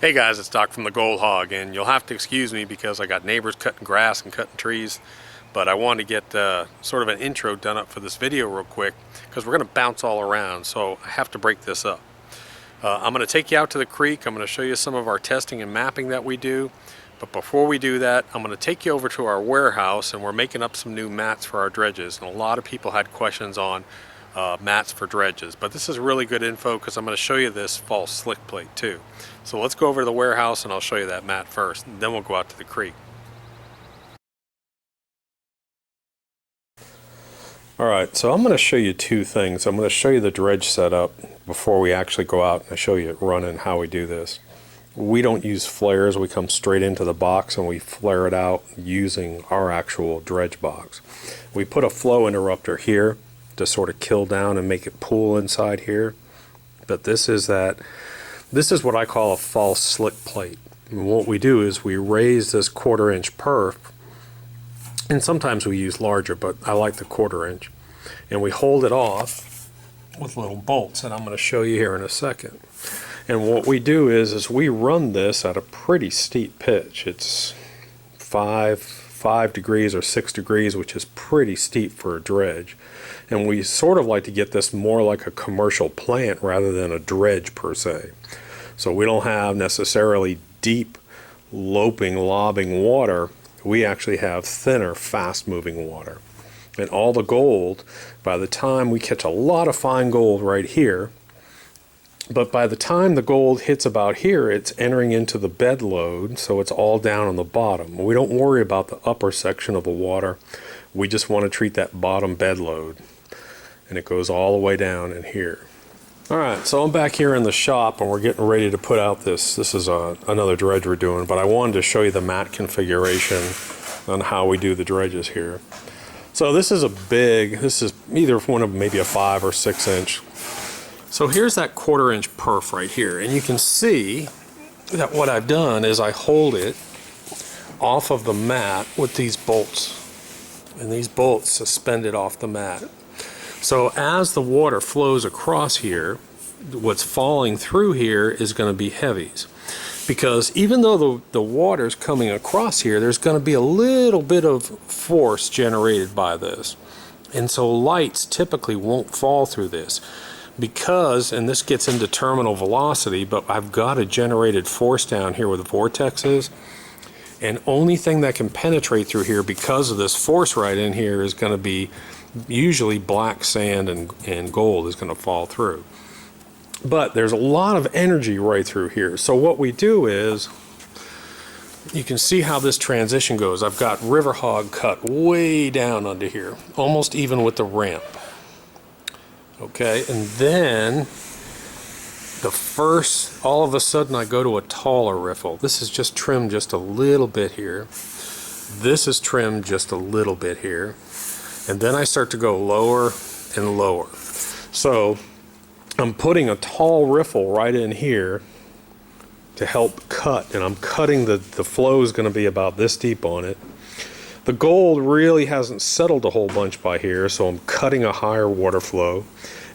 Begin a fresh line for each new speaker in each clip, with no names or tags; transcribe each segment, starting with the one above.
Hey guys, it's Doc from the Gold Hog, and you'll have to excuse me because I got neighbors cutting grass and cutting trees, but I wanted to get sort of an intro done up for this video real quick because we're going to bounce all around, so I have to break this up. I'm going to take you out to the creek. I'm going to show you some of our testing and mapping that we do, but before we do that, I'm going to take you over to our warehouse, and we're making up some new mats for our dredges, and a lot of people had questions on mats for dredges, but this is really good info because I'm going to show you this false slick plate too. So let's go over to the warehouse and I'll show you that mat first, and then we'll go out to the creek. Alright, so I'm going to show you two things. I'm going to show you the dredge setup before we actually go out, and I show you it running how we do this. We don't use flares. We come straight into the box and we flare it out using our actual dredge box. We put a flow interrupter here to sort of kill down and make it pool inside here, but this is what I call a false slick plate. And what we do is we raise this 1/4 inch perf, and sometimes we use larger, but I like the 1/4 inch, and we hold it off with little bolts, and I'm going to show you here in a second. And what we do is we run this at a pretty steep pitch. It's 5 degrees or 6 degrees, which is pretty steep for a dredge. And we sort of like to get this more like a commercial plant rather than a dredge per se. So we don't have necessarily deep, lobbing water. We actually have thinner, fast-moving water. And all the gold, by the time we catch a lot of fine gold right here, but by the time the gold hits about here, it's entering into the bed load, so it's all down on the bottom. We don't worry about the upper section of the water. We just want to treat that bottom bed load. And it goes all the way down in here. Alright, so I'm back here in the shop and we're getting ready to put out this. This is another dredge we're doing, but I wanted to show you the mat configuration on how we do the dredges here. So this is either one of maybe a 5 or 6 inch. So here's that 1/4 inch perf right here, and you can see that what I've done is I hold it off of the mat with these bolts, and these bolts suspended off the mat. So as the water flows across here, what's falling through here is going to be heavies, because even though the water's coming across here, there's going to be a little bit of force generated by this, and so lights typically won't fall through this. Because, and this gets into terminal velocity, but I've got a generated force down here where the vortex is, and only thing that can penetrate through here because of this force right in here is going to be usually black sand, and gold is going to fall through. But there's a lot of energy right through here. So what we do is, you can see how this transition goes. I've got river hog cut way down under here, almost even with the ramp. Okay, and then all of a sudden I go to a taller riffle. This is just trimmed just a little bit here. This is trimmed just a little bit here. And then I start to go lower and lower. So I'm putting a tall riffle right in here to help cut, and I'm cutting the flow is going to be about this deep on it. The gold really hasn't settled a whole bunch by here, so I'm cutting a higher water flow,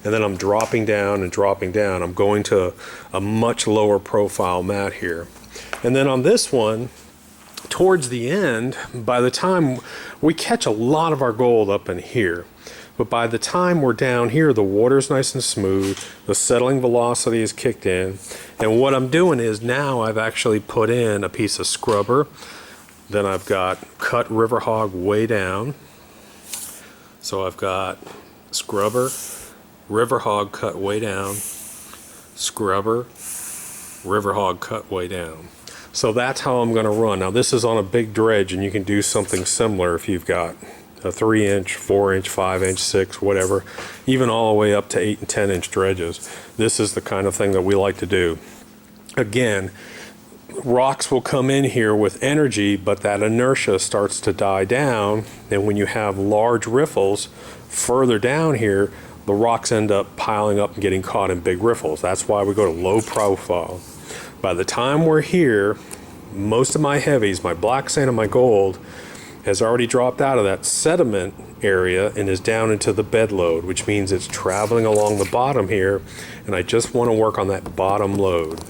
and then I'm dropping down and dropping down. I'm going to a much lower profile mat here. And then on this one, towards the end, by the time we catch a lot of our gold up in here, but by the time we're down here, the water's nice and smooth, the settling velocity is kicked in, and what I'm doing is now I've actually put in a piece of scrubber. Then I've got cut river hog way down. So I've got scrubber, river hog cut way down, scrubber, river hog cut way down. So that's how I'm going to run. Now this is on a big dredge, and you can do something similar if you've got a 3 inch, 4 inch, 5 inch, 6, whatever, even all the way up to 8 and 10 inch dredges. This is the kind of thing that we like to do. Again, rocks will come in here with energy, but that inertia starts to die down, and when you have large riffles further down here, the rocks end up piling up and getting caught in big riffles. That's why we go to low profile. By the time we're here, most of my heavies, my black sand and my gold, has already dropped out of that sediment area and is down into the bed load, which means it's traveling along the bottom here, and I just want to work on that bottom load.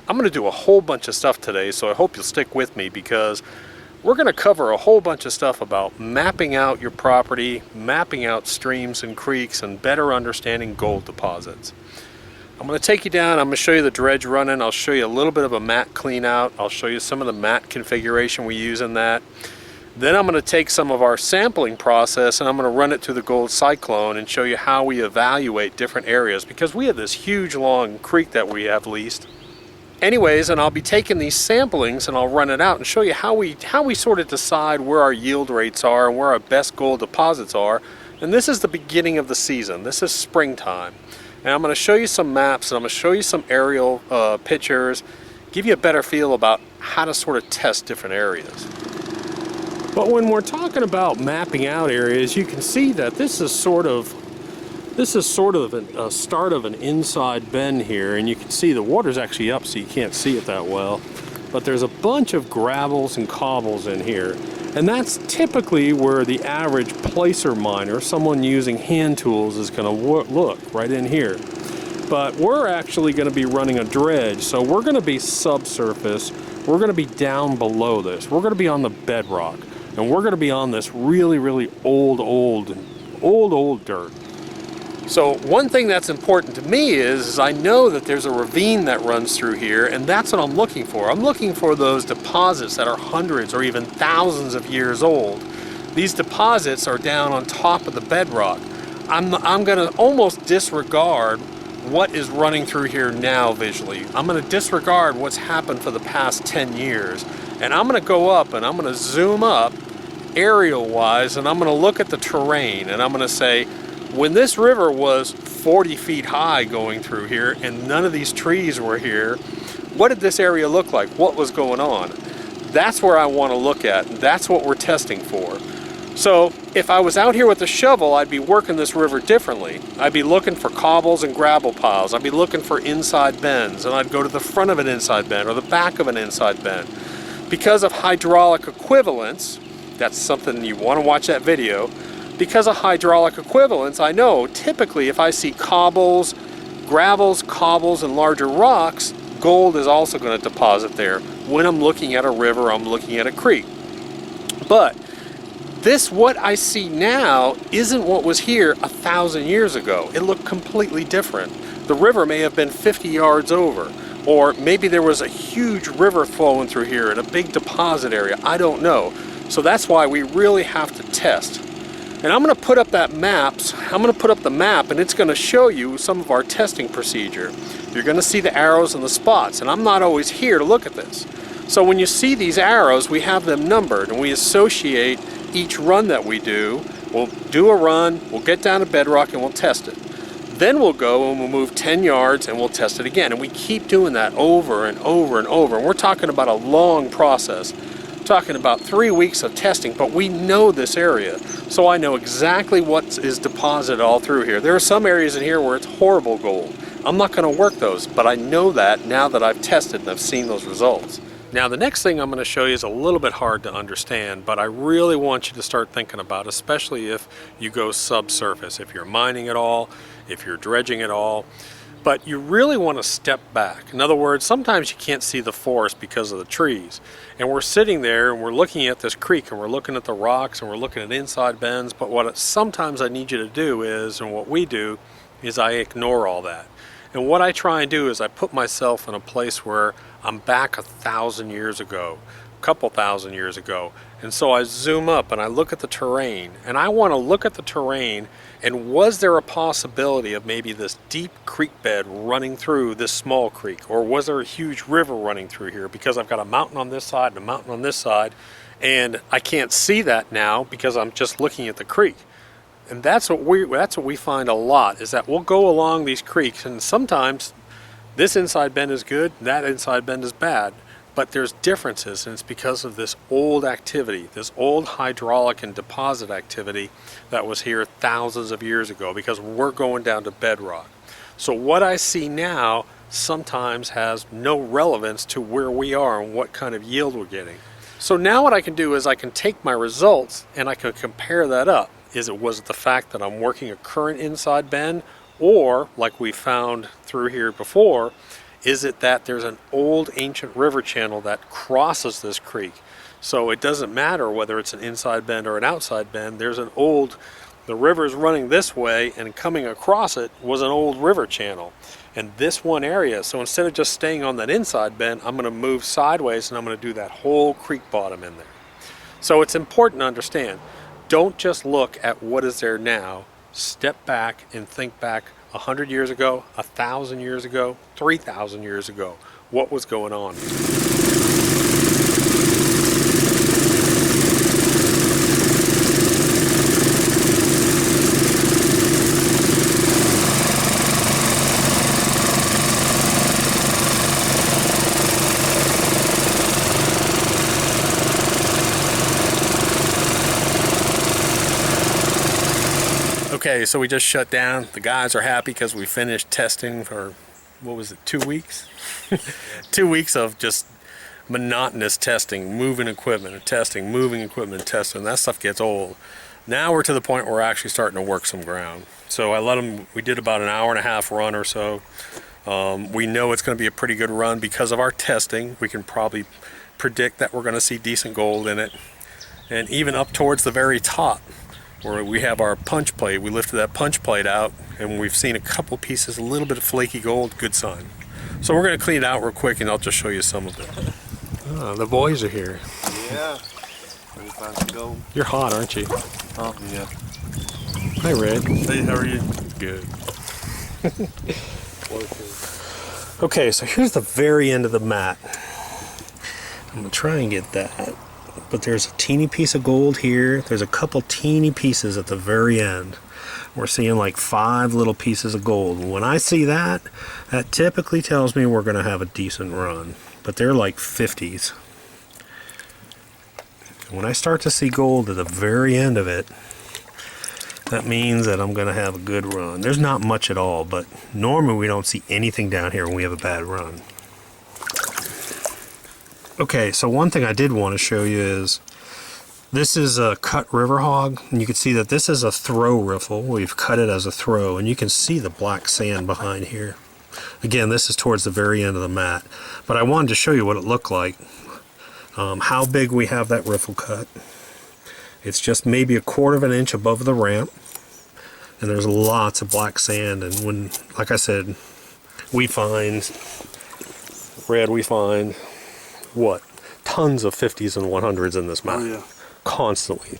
I'm going to do a whole bunch of stuff today, so I hope you'll stick with me, because we're going to cover a whole bunch of stuff about mapping out your property, mapping out streams and creeks, and better understanding gold deposits. I'm going to take you down, I'm going to show you the dredge running, I'll show you a little bit of a mat clean out, I'll show you some of the mat configuration we use in that. Then I'm going to take some of our sampling process and I'm going to run it through the gold cyclone and show you how we evaluate different areas, because we have this huge long creek that we have leased. Anyways, and I'll be taking these samplings and I'll run it out and show you how we sort of decide where our yield rates are and where our best gold deposits are. And this is the beginning of the season. This is springtime. And I'm going to show you some maps and I'm going to show you some aerial pictures, give you a better feel about how to sort of test different areas. But when we're talking about mapping out areas, you can see that this is sort of a start of an inside bend here, and you can see the water's actually up so you can't see it that well, but there's a bunch of gravels and cobbles in here, and that's typically where the average placer miner, someone using hand tools, is going to look right in here. But we're actually going to be running a dredge, so we're going to be subsurface, we're going to be down below this, we're going to be on the bedrock, and we're going to be on this really old dirt. So one thing that's important to me is I know that there's a ravine that runs through here, and that's what I'm looking for. I'm looking for those deposits that are hundreds or even thousands of years old. These deposits are down on top of the bedrock. I'm going to almost disregard what is running through here now visually. I'm going to disregard what's happened for the past 10 years, and I'm going to go up and I'm going to zoom up aerial wise, and I'm going to look at the terrain, and I'm going to say, when this river was 40 feet high going through here and none of these trees were here, what did this area look like? What was going on? That's where I want to look at. That's what we're testing for. So if I was out here with a shovel, I'd be working this river differently. I'd be looking for cobbles and gravel piles. I'd be looking for inside bends, and I'd go to the front of an inside bend or the back of an inside bend. Because of hydraulic equivalence, that's something you want to watch that video. Because of hydraulic equivalence, I know typically if I see cobbles, gravels, cobbles, and larger rocks, gold is also going to deposit there. When I'm looking at a river, I'm looking at a creek. But what I see now isn't what was here 1,000 years ago. It looked completely different. The river may have been 50 yards over, or maybe there was a huge river flowing through here in a big deposit area. I don't know. So that's why we really have to test. And I'm going to put up that maps. I'm going to put up the map, and it's going to show you some of our testing procedure. You're going to see the arrows and the spots, and I'm not always here to look at this. So when you see these arrows, we have them numbered, and we associate each run that we do. We'll do a run, we'll get down to bedrock, and we'll test it. Then we'll go and we'll move 10 yards and we'll test it again. And we keep doing that over and over and over. And we're talking about a long process. Talking about 3 weeks of testing, but we know this area, so I know exactly what is deposited all through here. There are some areas in here where it's horrible gold. I'm not going to work those, but I know that now that I've tested and I've seen those results. Now the next thing I'm going to show you is a little bit hard to understand, but I really want you to start thinking about, especially if you go subsurface, if you're mining at all, if you're dredging at all. But you really want to step back. In other words, sometimes you can't see the forest because of the trees. And we're sitting there and we're looking at this creek and we're looking at the rocks and we're looking at inside bends. But what sometimes I need you to do is, and what we do, is I ignore all that. And what I try and do is I put myself in a place where I'm back 1,000 years ago, a couple thousand years ago. And so I zoom up and I look at the terrain, and I want to look at the terrain, and was there a possibility of maybe this deep creek bed running through this small creek, or was there a huge river running through here? Because I've got a mountain on this side and a mountain on this side, and I can't see that now because I'm just looking at the creek. And that's what we find a lot, is that we'll go along these creeks, and sometimes this inside bend is good, that inside bend is bad. But there's differences, and it's because of this old activity, this old hydraulic and deposit activity that was here thousands of years ago, because we're going down to bedrock. So what I see now sometimes has no relevance to where we are and what kind of yield we're getting. So now what I can do is I can take my results and I can compare that up. Was it the fact that I'm working a current inside bend, or like we found through here before, Is it that there's an old ancient river channel that crosses this creek? So it doesn't matter whether it's an inside bend or an outside bend. There's an old, the river's running this way and coming across it was an old river channel. And this one area, so instead of just staying on that inside bend, I'm going to move sideways and I'm going to do that whole creek bottom in there. So it's important to understand, don't just look at what is there now. Step back and think back 100 years ago, 1,000 years ago, 3,000 years ago. What was going on? Okay, so we just shut down. The guys are happy because we finished testing for, what was it, 2 weeks? 2 weeks of just monotonous testing, moving equipment and testing, moving equipment and testing. That stuff gets old. Now we're to the point where we're actually starting to work some ground. So I let them, we did about an hour and a half run or so. We know it's going to be a pretty good run because of our testing. We can probably predict that we're going to see decent gold in it. And even up towards the very top, where we have our punch plate, we lifted that punch plate out and we've seen a couple pieces, a little bit of flaky gold, good sign. So we're going to clean it out real quick and I'll just show you some of it. Oh, the boys are here.
Yeah. We found some gold.
You're hot, aren't you?
Oh, yeah.
Hi, Red.
Hey, how are you?
Good. Okay, so here's the very end of the mat. I'm going to try and get that. But there's a teeny piece of gold here. There's a couple teeny pieces at the very end. We're seeing like 5 little pieces of gold. When I see that, that typically tells me we're going to have a decent run. But they're like 50s. When I start to see gold at the very end of it, that means that I'm going to have a good run. There's not much at all, but normally we don't see anything down here when we have a bad run. Okay, so one thing I did want to show you is this is a cut river hog, and you can see that this is a throw riffle. We've cut it as a throw, and you can see the black sand behind here. Again, this is towards the very end of the mat, but I wanted to show you what it looked like, how big we have that riffle cut. It's just maybe 1/4 of an inch above the ramp, and there's lots of black sand. And when, like I said, we find what, tons of 50s and 100s in this mat.
Oh, yeah.
Constantly.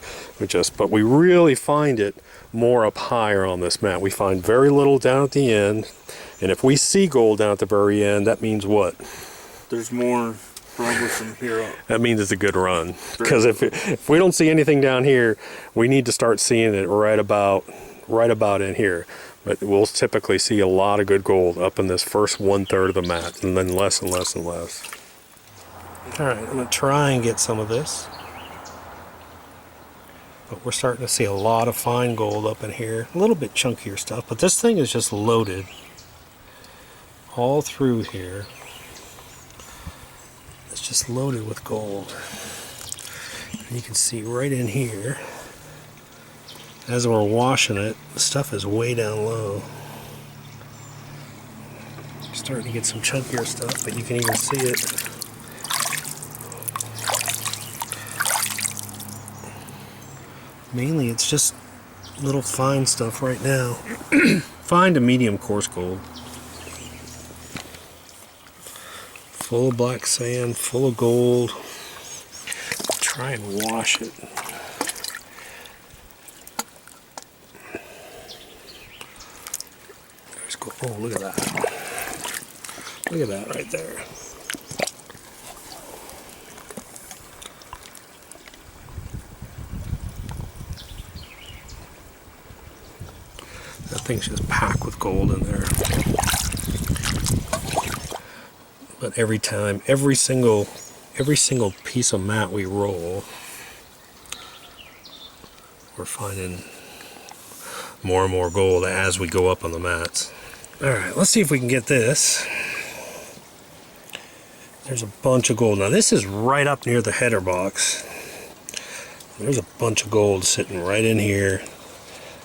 But we really find it more up higher on this mat. We find very little down at the end, and if we see gold down at the very end, that means what?
There's more probably from here up.
That means it's a good run. Because if we don't see anything down here, we need to start seeing it right about in here. But we'll typically see a lot of good gold up in this first 1/3 of the mat, and then less and less and less. Alright, I'm going to try and get some of this. But we're starting to see a lot of fine gold up in here. A little bit chunkier stuff, but this thing is just loaded all through here. It's just loaded with gold. And you can see right in here, as we're washing it, the stuff is way down low. Starting to get some chunkier stuff, but you can even see it. Mainly it's just little fine stuff right now. Fine to medium coarse gold. Full of black sand, full of gold. Try and wash it. There's gold. Oh, look at that. Look at that right there. That thing's just packed with gold in there. But every time, every single piece of mat we roll, we're finding more and more gold as we go up on the mats. Alright, let's see if we can get this. There's a bunch of gold. Now this is right up near the header box. There's a bunch of gold sitting right in here.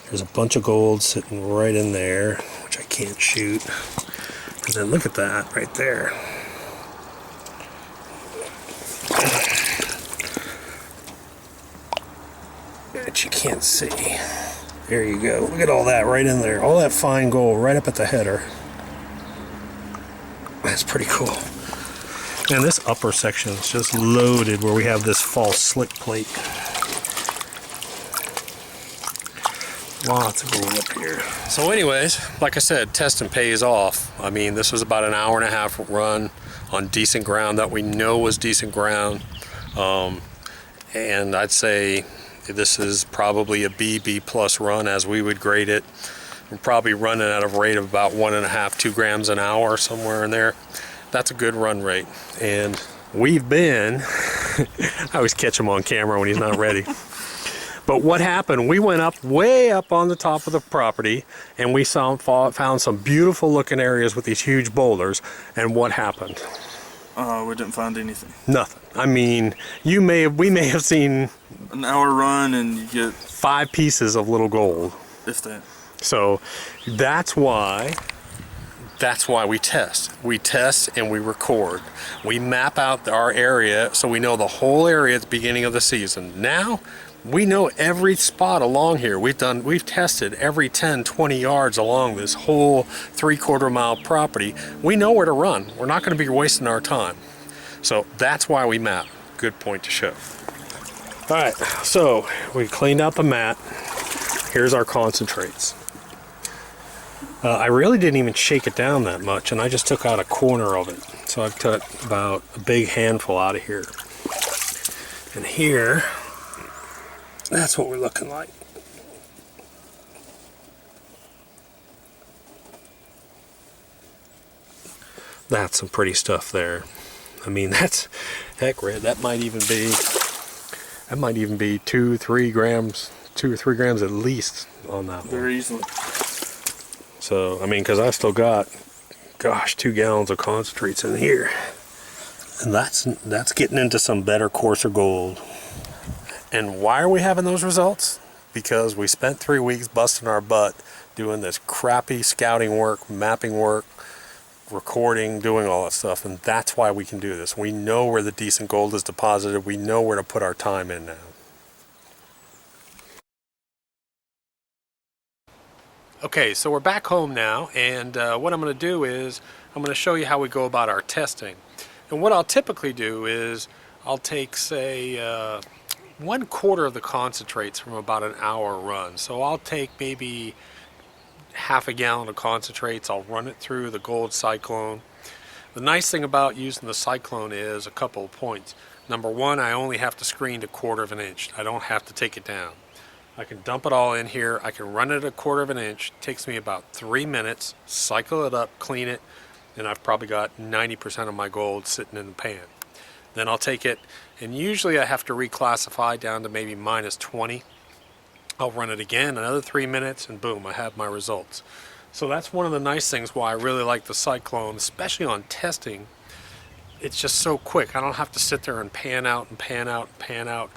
There's a bunch of gold sitting right in there, which I can't shoot. And then look at that right there. That you can't see. There you go. Look at all that right in there. All that fine gold right up at the header. That's pretty cool. And this upper section is just loaded where we have this false slick plate. Lots of gold up here. So anyways, like I said, testing pays off. I mean, this was about an hour and a half run on decent ground that we know was decent ground. And I'd say this is probably a B plus run as we would grade it. We're probably running at a rate of about 1.5, 2 grams an hour, somewhere in there. That's a good run rate. And we've been, I always catch him on camera when he's not ready. But what happened, we went up way up on the top of the property and we found some beautiful looking areas with these huge boulders. And what happened?
We didn't find anything.
Nothing. I mean, we may have seen
An hour run and you get
5 pieces of little gold.
if that.
So that's why we test. We test and we record. We map out our area so we know the whole area at the beginning of the season. Now we know every spot along here. We've tested every 10, 20 yards along this whole 3/4 mile property. We know where to run. We're not going to be wasting our time. So that's why we map. Good point to show. All right, so we cleaned out the mat. Here's our concentrates. I really didn't even shake it down that much, and I just took out a corner of it. So I've took about a big handful out of here. And here, that's what we're looking like. That's some pretty stuff there. I mean, that's, heck, Red, that might even be 2 or 3 grams at least on that one.
Very easily.
So, I mean, because I still got, gosh, 2 gallons of concentrates in here. And that's getting into some better, coarser gold. And why are we having those results? Because we spent 3 weeks busting our butt doing this crappy scouting work, mapping work, recording, doing all that stuff. And that's why we can do this. We know where the decent gold is deposited. We know where to put our time in now. Okay, so we're back home now, and what I'm going to do is I'm going to show you how we go about our testing. And what I'll typically do is I'll take, say, 1/4 of the concentrates from about an hour run. So I'll take maybe half a gallon of concentrates. I'll run it through the gold cyclone. The nice thing about using the cyclone is a couple of points. Number one, I only have to screen to 1/4 inch. I don't have to take it down. I can dump it all in here. I can run it a 1/4 inch. It takes me about 3 minutes, cycle it up, clean it, and I've probably got 90% of my gold sitting in the pan. Then I'll take it, and usually I have to reclassify down to maybe -20. I'll run it again, another 3 minutes, and boom, I have my results. So that's one of the nice things why I really like the cyclone, especially on testing. It's just so quick. I don't have to sit there and pan out and pan out and pan out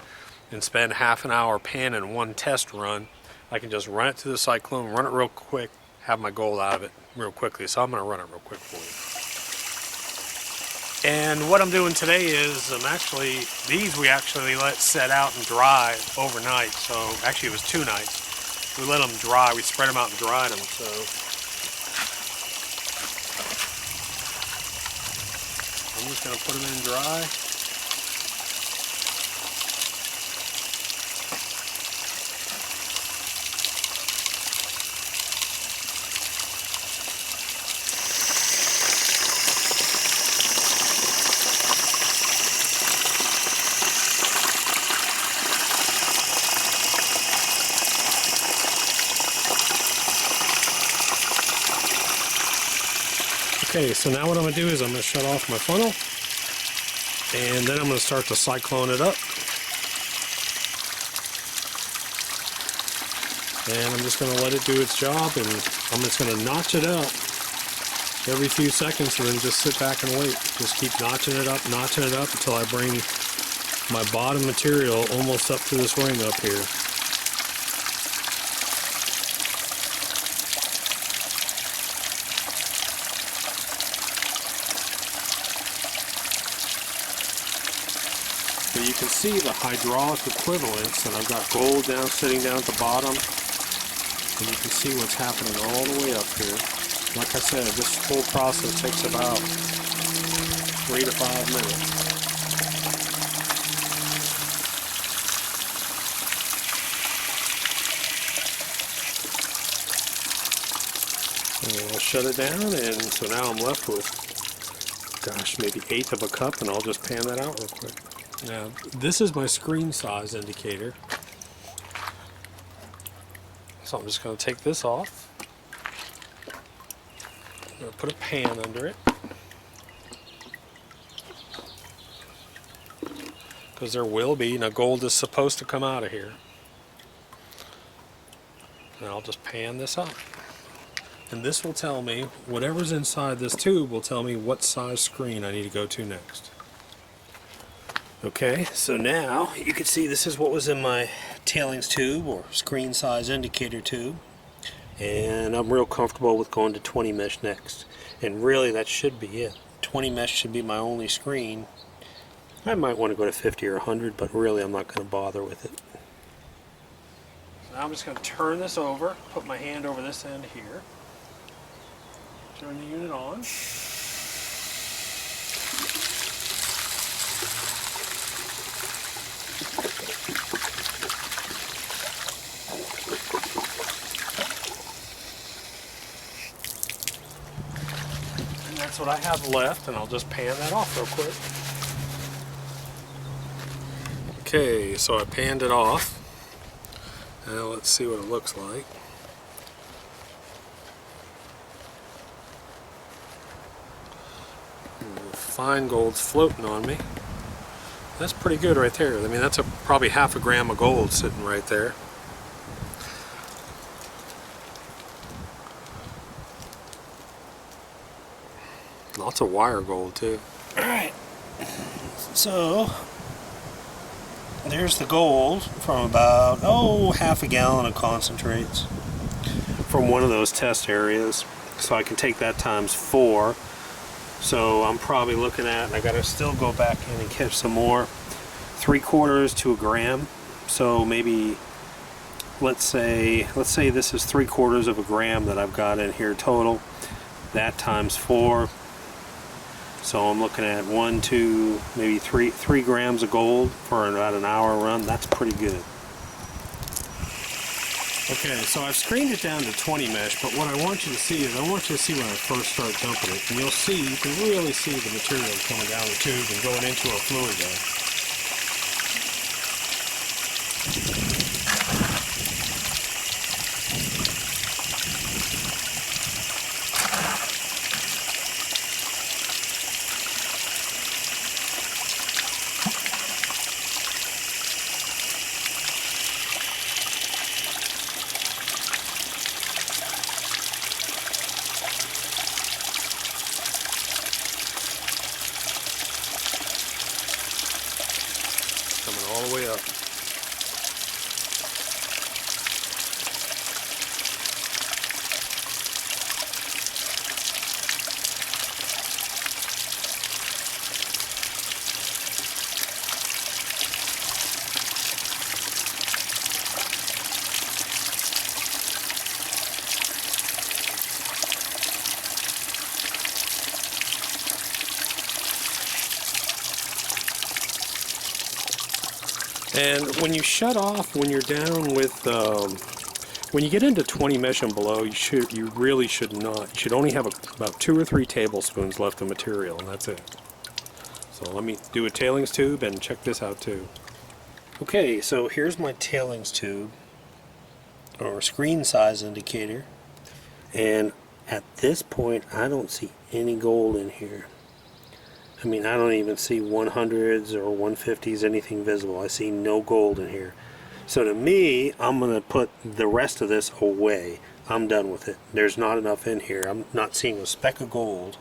and spend half an hour panning one test run. I can just run it through the cyclone, run it real quick, have my gold out of it real quickly. So I'm going to run it real quick for you. And what I'm doing today is these we actually let set out and dry overnight. So actually it was 2 nights. We let them dry. We spread them out and dried them. So I'm just going to put them in dry. Okay, so now what I'm going to do is I'm going to shut off my funnel, and then I'm going to start to cyclone it up. And I'm just going to let it do its job, and I'm just going to notch it up every few seconds and then just sit back and wait. Just keep notching it up until I bring my bottom material almost up to this ring up here. But you can see the hydraulic equivalents, and I've got gold down sitting down at the bottom, and you can see what's happening all the way up here. Like I said, this whole process takes about 3 to 5 minutes. And I'll shut it down, and so now I'm left with, gosh, maybe 1/8 of a cup, and I'll just pan that out real quick. Now, this is my screen size indicator. So I'm just going to take this off. I'm going to put a pan under it, because there will be, now gold is supposed to come out of here. And I'll just pan this up. And this will tell me, whatever's inside this tube will tell me what size screen I need to go to next. Okay, so now you can see this is what was in my tailings tube or screen size indicator tube. And I'm real comfortable with going to 20 mesh next. And really that should be it. 20 mesh should be my only screen. I might want to go to 50 or 100, but really I'm not going to bother with it. So now I'm just going to turn this over, put my hand over this end here. Turn the unit on. And that's what I have left, and I'll just pan that off real quick. Okay, so I panned it off. Now let's see what it looks like. Fine gold's floating on me. That's pretty good right there. I mean, that's probably 1/2 gram of gold sitting right there. Lots of wire gold too. Alright, so there's the gold from about, 1/2 gallon of concentrates from one of those test areas. So I can take that times 4. So I'm probably looking at, and I gotta still go back in and catch some more, 3/4 to a gram. So maybe, let's say this is 3/4 of a gram that I've got in here total. That times 4. So I'm looking at 1, 2, maybe 3 grams of gold for about an hour run. That's pretty good. Okay, so I've screened it down to 20 mesh, but what I want you to see is, I want you to see when I first start dumping it. And you can really see the material coming down the tube and going into a fluid bed. Coming all the way up. And when you shut off, when you're down with, when you get into 20 mesh and below, you really should not. You should only have about 2 or 3 tablespoons left of material, and that's it. So let me do a tailings tube and check this out too. Okay, so here's my tailings tube, or screen size indicator, and at this point I don't see any gold in here. I mean, I don't even see 100s or 150s, anything visible. I see no gold in here. So to me, I'm going to put the rest of this away. I'm done with it. There's not enough in here. I'm not seeing a speck of gold.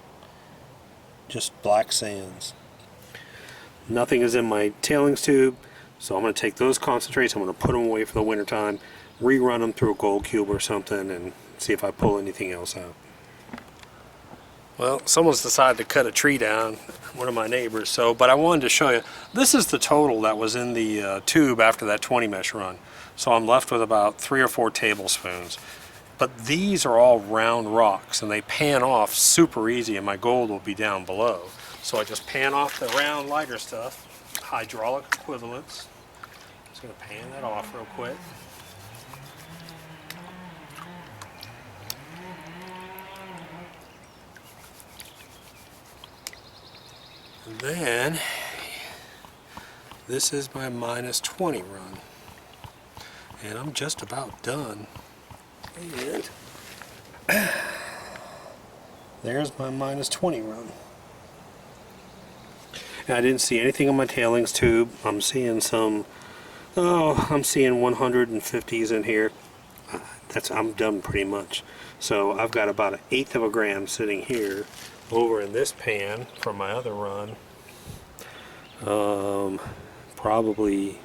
Just black sands. Nothing is in my tailings tube. So I'm going to take those concentrates, I'm going to put them away for the winter time, rerun them through a gold cube or something, and see if I pull anything else out. Well, someone's decided to cut a tree down, one of my neighbors, but I wanted to show you. This is the total that was in the tube after that 20 mesh run. So I'm left with about 3 or 4 tablespoons. But these are all round rocks and they pan off super easy, and my gold will be down below. So I just pan off the round lighter stuff, hydraulic equivalents. Just gonna pan that off real quick. And then, this is my minus 20 run. And I'm just about done. And there's my minus 20 run. And I didn't see anything on my tailings tube. I'm seeing some, I'm seeing 150s in here. I'm done pretty much. So I've got about 1/8 of a gram sitting here. Over in this pan from my other run, probably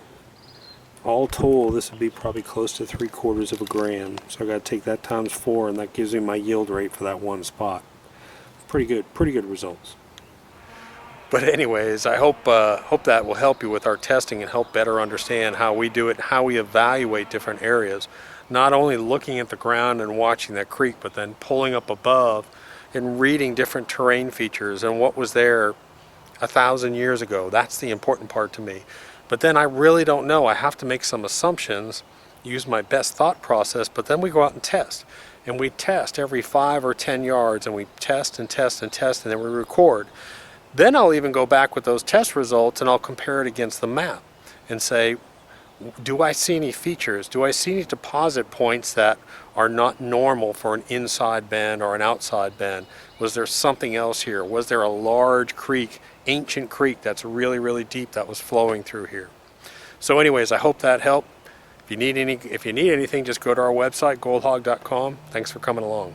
all told this would be probably close to 3/4 of a gram. So I got to take that times 4, and that gives me my yield rate for that one spot. Pretty good results. But anyways, I hope that will help you with our testing and help better understand how we do it, how we evaluate different areas. Not only looking at the ground and watching that creek, but then pulling up above and reading different terrain features and what was there 1,000 years ago. That's the important part to me. But then I really don't know. I have to make some assumptions, use my best thought process, but then we go out and test. And we test every 5 or 10 yards, and we test and test and test, and then we record. Then I'll even go back with those test results and I'll compare it against the map and say, do I see any features? Do I see any deposit points that are not normal for an inside bend or an outside bend? Was there something else here? Was there a large creek, ancient creek that's really, really deep that was flowing through here? So anyways, I hope that helped. If you need anything, just go to our website, goldhog.com. Thanks for coming along.